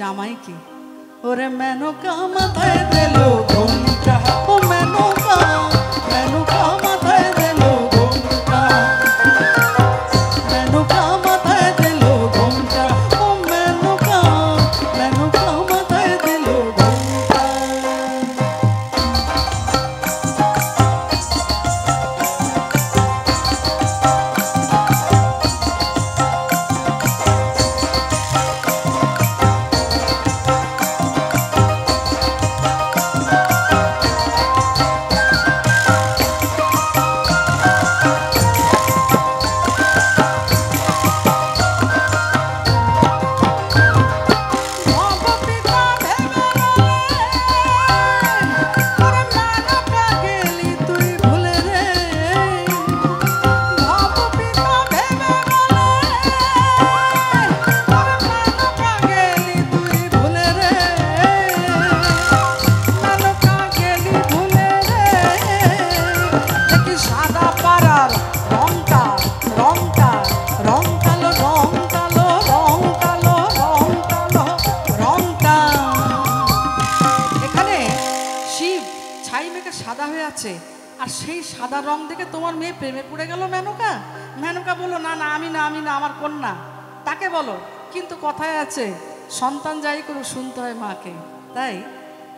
জামাইকে ওরে মেনকা মাথায় দিলো ঘোমটা ও মেনকা মেনকা মাথায় দিলো ঘোমটা মেনকা মাথায় দিলো ঘোমটা ও মেনকা মেনকা মাথায় দিলো ঘোমটা সাদা হয়ে আছে আর সেই সাদা রং দেখে তোমার মেয়ে প্রেমে পড়ে গেল মেনকা মেনকা বললো না না আমি না আমার কন্যা তাকে বলো কিন্তু কথায় আছে সন্তান যাই করুক শুনতে হয় মাকে তাই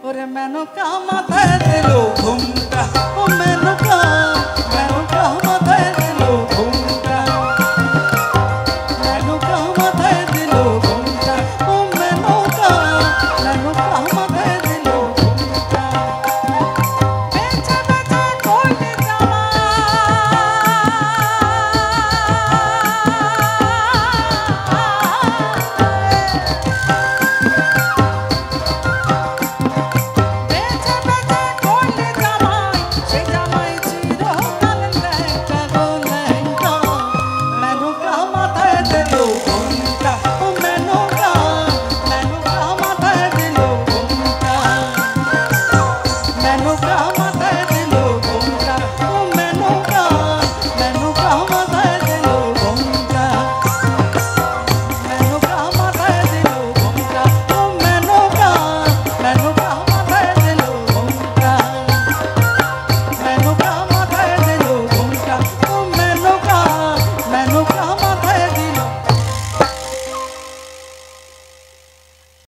ওরে মেনকা মাথায় দিলো ঘোমটা ও মেনকা মেনকা মাথায় দিলো ঘোমটা মেনকা মাথায় দিলো ঘোমটা ও মেনকা মেনকা মাথায় দিলো ঘোমটা মেনকা